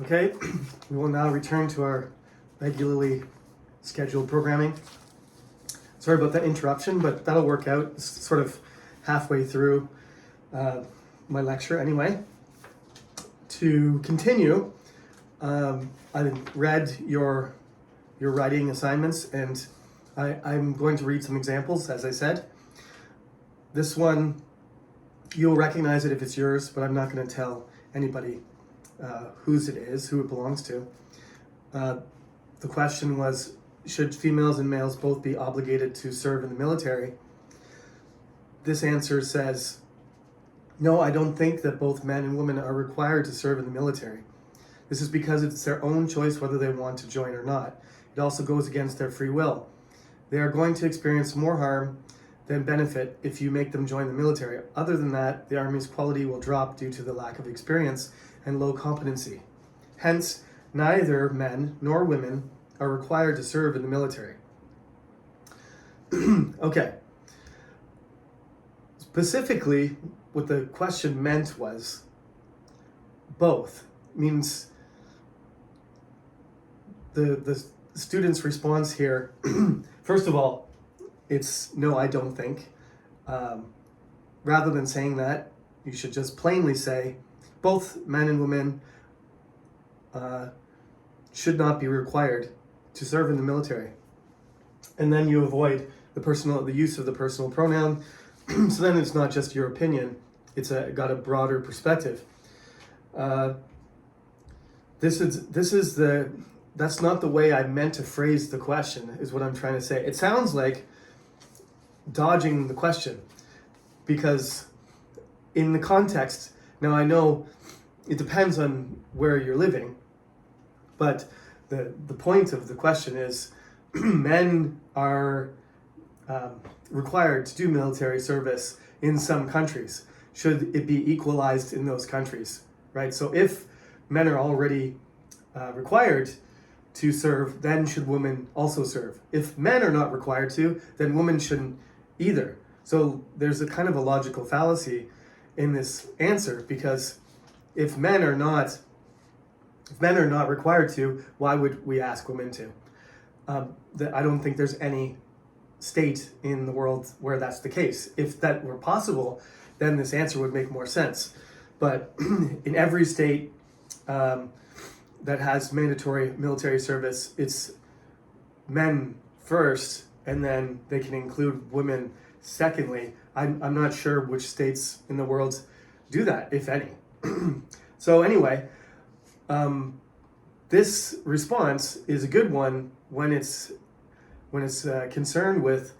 Okay, we will now return to our regularly scheduled programming. Sorry about that interruption, but that'll work out. It's sort of halfway through my lecture anyway. To continue, I read your writing assignments, and I'm going to read some examples, as I said. This one, you'll recognize it if it's yours, but I'm not going to tell anybody whose it is, who it belongs to. The question was, should females and males both be obligated to serve in the military? This answer says, no, I don't think that both men and women are required to serve in the military. This is because it's their own choice whether they want to join or not. It also goes against their free will. They are going to experience more harm than benefit if you make them join the military. Other than that, the Army's quality will drop due to the lack of experience and low competency. Hence, neither men nor women are required to serve in the military. Okay. Specifically, what the question meant was both. Means the student's response here, first of all, it's no, I don't think. Rather than saying that, you should just plainly say both men and women should not be required to serve in the military. And then you avoid the use of the personal pronoun. So then it's not just your opinion, it's got a broader perspective. That's not the way I meant to phrase the question, is what I'm trying to say. It sounds like dodging the question, because in the context, now I know it depends on where you're living, but the point of the question is men are required to do military service in some countries. Should it be equalized in those countries, right? So if men are already required to serve, then should women also serve? If men are not required to, then women shouldn't either. So there's a kind of a logical fallacy in this answer, because if men are not required to, why would we ask women to? I don't think there's any state in the world where that's the case. If that were possible, then this answer would make more sense. But in every state that has mandatory military service, it's men first, and then they can include women secondly. I'm not sure which states in the world do that, if any. So anyway, this response is a good one when it's concerned with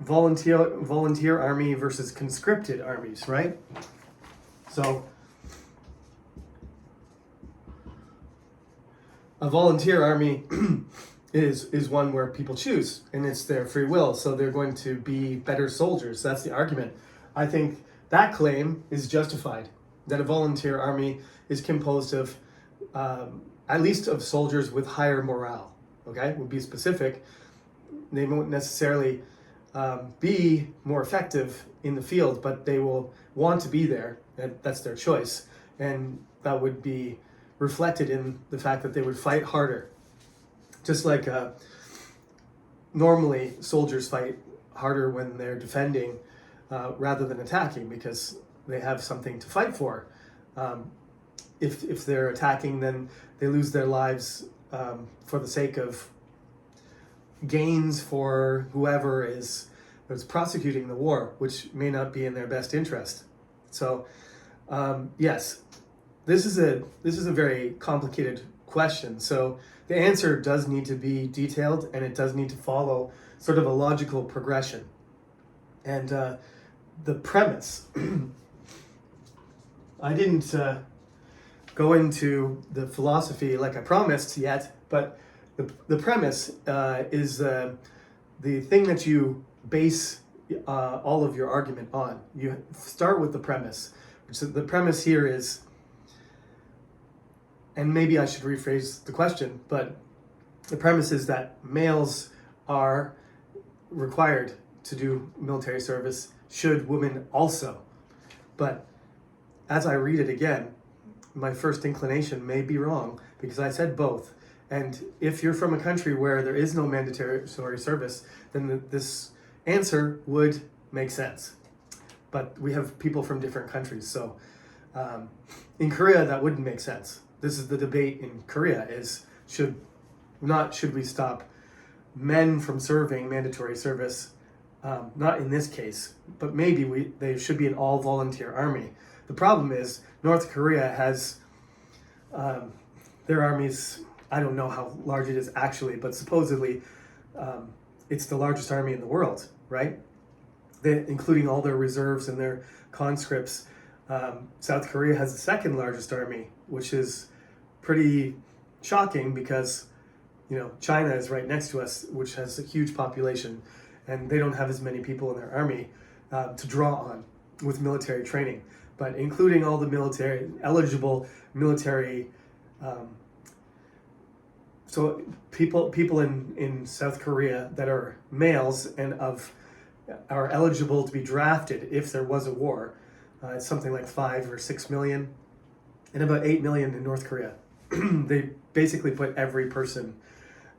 volunteer army versus conscripted armies, right? So a volunteer army is one where people choose, and it's their free will, so they're going to be better soldiers. That's the argument. I think that claim is justified, that a volunteer army is composed of at least of soldiers with higher morale. Okay, we'll be specific. They won't necessarily be more effective in the field, but they will want to be there, and that's their choice. And that would be reflected in the fact that they would fight harder. Just like normally soldiers fight harder when they're defending rather than attacking, because they have something to fight for. If they're attacking, then they lose their lives for the sake of gains for whoever is prosecuting the war, which may not be in their best interest. So yes, this is a very complicated question. So the answer does need to be detailed, and it does need to follow sort of a logical progression. And the premise, I didn't go into the philosophy like I promised yet, but the premise is the thing that you base all of your argument on. You start with the premise, which the premise here is, and maybe I should rephrase the question, but the premise is that males are required to do military service, should women also. But as I read it again, my first inclination may be wrong because I said both. And if you're from a country where there is no mandatory service, then this answer would make sense. But we have people from different countries. So in Korea, that wouldn't make sense. This is the debate in Korea is should we stop men from serving mandatory service? Not in this case, but maybe they should be an all volunteer army. The problem is North Korea has their armies. I don't know how large it is actually, but supposedly it's the largest army in the world, right? Including all their reserves and their conscripts. South Korea has the second largest army, which is pretty shocking because China is right next to us, which has a huge population, and they don't have as many people in their army to draw on with military training. But including all the eligible military, so people in South Korea that are males and are eligible to be drafted if there was a war, it's something like 5 or 6 million, and about 8 million in North Korea. They basically put every person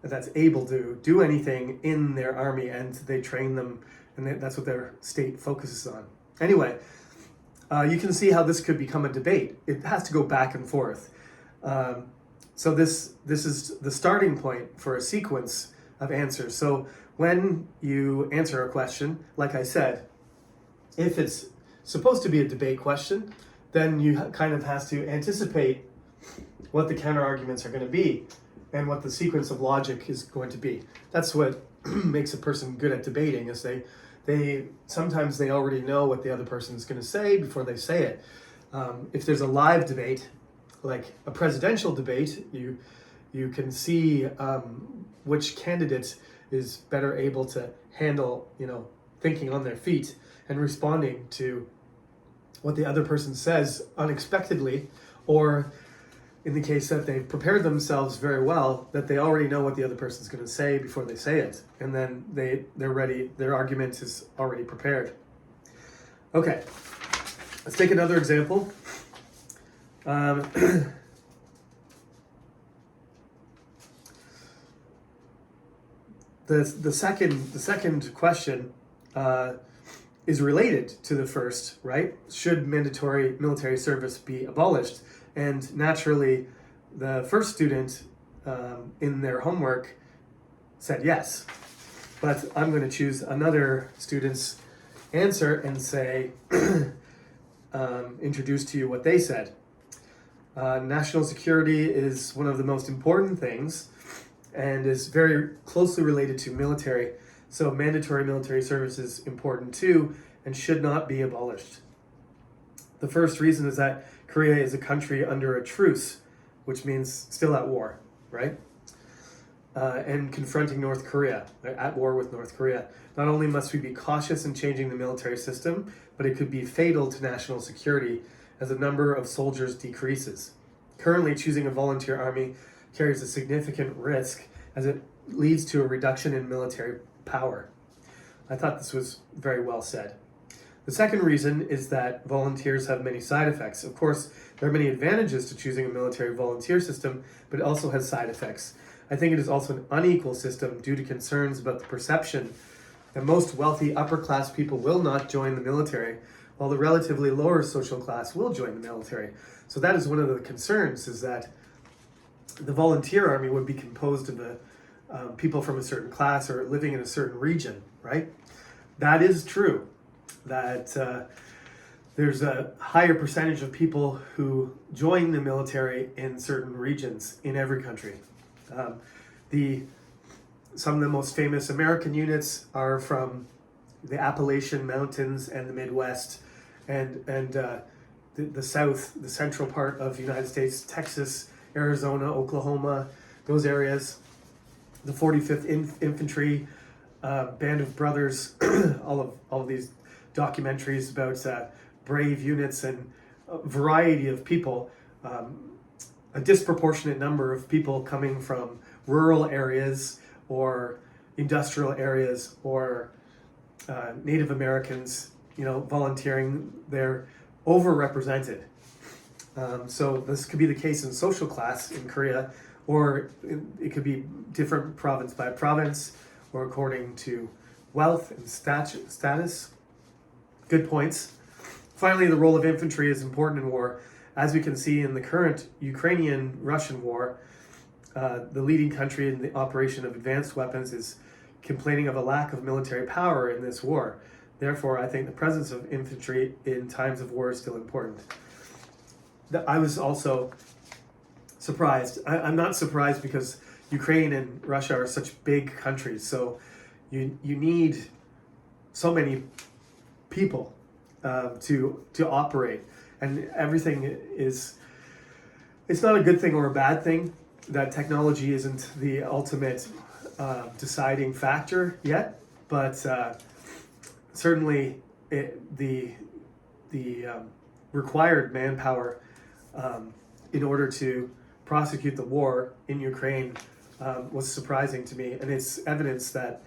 that's able to do anything in their army, and they train them, and that's what their state focuses on. Anyway, you can see how this could become a debate. It has to go back and forth. So this is the starting point for a sequence of answers. So when you answer a question, like I said, if it's supposed to be a debate question, then you kind of have to anticipate what the counter arguments are going to be and what the sequence of logic is going to be. That's what makes a person good at debating, is they sometimes they already know what the other person is going to say before they say it. If there's a live debate, like a presidential debate, you can see which candidate is better able to handle, thinking on their feet and responding to what the other person says unexpectedly, or in the case that they've prepared themselves very well, that they already know what the other person's going to say before they say it, and then they're ready, their argument is already prepared. Okay, let's take another example. The second question is related to the first, right? Should mandatory military service be abolished? And naturally, the first student in their homework said yes. But I'm going to choose another student's answer and say, introduce to you what they said. National security is one of the most important things and is very closely related to military. So mandatory military service is important too and should not be abolished. The first reason is that Korea is a country under a truce, which means still at war, right? And confronting North Korea, at war with North Korea. Not only must we be cautious in changing the military system, but it could be fatal to national security as the number of soldiers decreases. Currently, choosing a volunteer army carries a significant risk as it leads to a reduction in military power. I thought this was very well said. The second reason is that volunteers have many side effects. Of course, there are many advantages to choosing a military volunteer system, but it also has side effects. I think it is also an unequal system due to concerns about the perception that most wealthy upper-class people will not join the military, while the relatively lower social class will join the military. So that is one of the concerns, is that the volunteer army would be composed of people from a certain class or living in a certain region, right? That is true, that there's a higher percentage of people who join the military in certain regions in every country. Some of the most famous American units are from the Appalachian Mountains and the Midwest, and the South, the central part of the United States, Texas, Arizona, Oklahoma, those areas. The 45th Infantry, Band of Brothers, all of these documentaries about brave units and a variety of people, a disproportionate number of people coming from rural areas or industrial areas or Native Americans, volunteering. They're overrepresented. So this could be the case in social class in Korea, or it could be different province by province, or according to wealth and status. Good points. Finally, the role of infantry is important in war. As we can see in the current Ukrainian-Russian war, the leading country in the operation of advanced weapons is complaining of a lack of military power in this war. Therefore, I think the presence of infantry in times of war is still important. I was also surprised. I'm not surprised because Ukraine and Russia are such big countries, so you need so many people to operate, and everything is. It's not a good thing or a bad thing that technology isn't the ultimate deciding factor yet, but certainly the required manpower in order to prosecute the war in Ukraine was surprising to me, and it's evidence that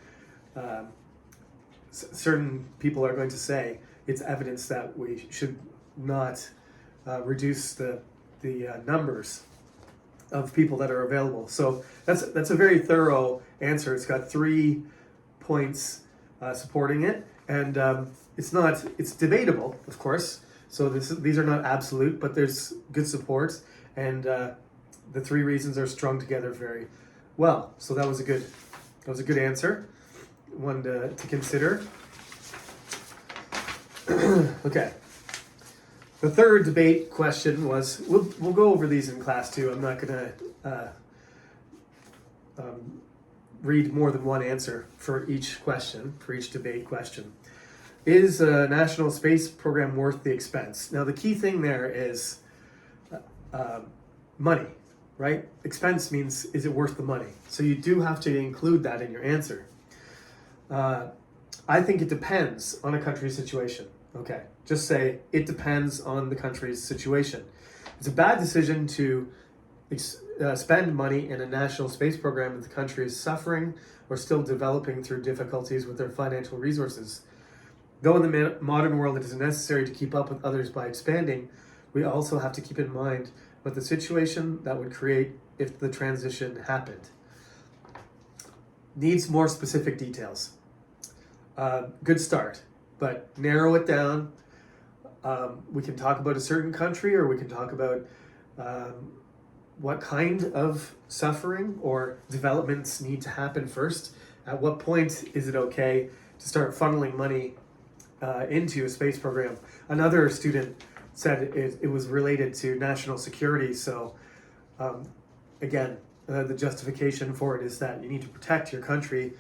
certain people are going to say it's evidence that we should not reduce the numbers of people that are available. So that's a very thorough answer. It's got 3 points supporting it, and it's debatable, of course. So these are not absolute, but there's good support, and the 3 reasons are strung together very well. So that was a good answer, one to consider. Okay. The third debate question was, we'll go over these in class too. I'm not going to read more than one answer for each question, for each debate question. Is a national space program worth the expense? Now, the key thing there is money, right? Expense means, is it worth the money? So you do have to include that in your answer. I think it depends on a country's situation. Okay, just say it depends on the country's situation. It's a bad decision to spend money in a national space program if the country is suffering or still developing through difficulties with their financial resources. Though in the modern world it is necessary to keep up with others by expanding, we also have to keep in mind what the situation that would create if the transition happened. Needs more specific details. Good start, but narrow it down. We can talk about a certain country, or we can talk about what kind of suffering or developments need to happen first. At what point is it okay to start funneling money into a space program? Another student said it was related to national security. So again, the justification for it is that you need to protect your country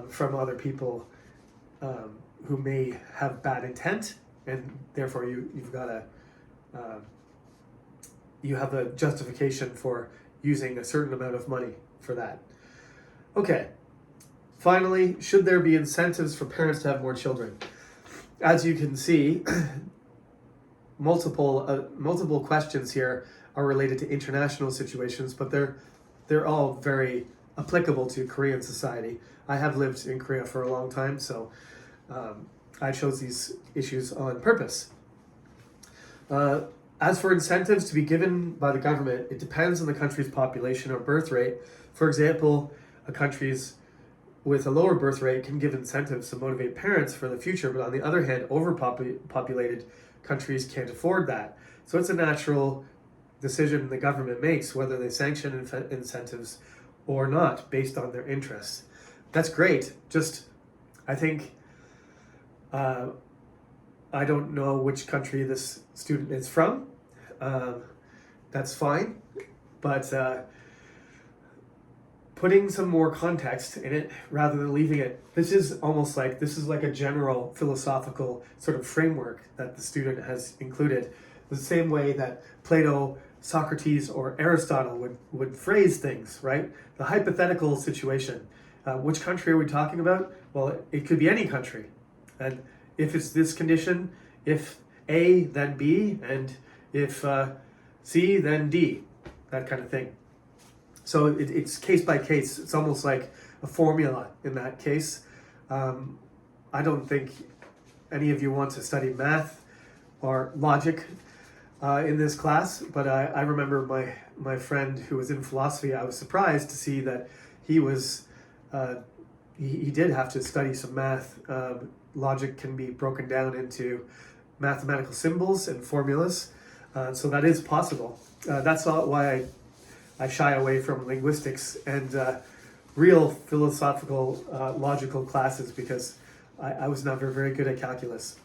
from other people who may have bad intent, and therefore you've got to you have a justification for using a certain amount of money for that. Okay. Finally, should there be incentives for parents to have more children? As you can see, multiple questions here are related to international situations, but they're all very applicable to Korean society. I have lived in Korea for a long time, so I chose these issues on purpose. As for incentives to be given by the government, it depends on the country's population or birth rate. For example, countries with a lower birth rate can give incentives to motivate parents for the future, but on the other hand, overpopulated countries can't afford that. So it's a natural decision the government makes whether they sanction incentives or not based on their interests. That's great. Just, I think, I don't know which country this student is from. That's fine, but putting some more context in it rather than leaving it, this is like a general philosophical sort of framework that the student has included, the same way that Plato, Socrates, or Aristotle would phrase things, right? The hypothetical situation. Which country are we talking about? Well, it could be any country. And if it's this condition, if A, then B, and if C, then D, that kind of thing. So it's case by case. It's almost like a formula in that case. I don't think any of you want to study math or logic in this class, but I remember my friend who was in philosophy. I was surprised to see that he was he did have to study some math. Logic can be broken down into mathematical symbols and formulas, so that is possible. That's not why I shy away from linguistics and real philosophical, logical classes, because I was never very good at calculus.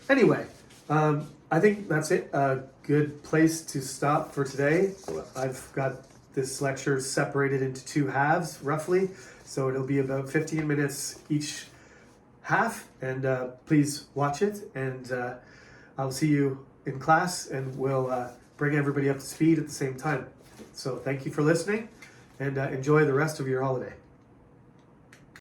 Anyway, I think that's it. A good place to stop for today. I've got this lecture separated into 2 halves, roughly, so it'll be about 15 minutes each half, and please watch it, and I'll see you in class, and we'll bring everybody up to speed at the same time. So thank you for listening, and enjoy the rest of your holiday.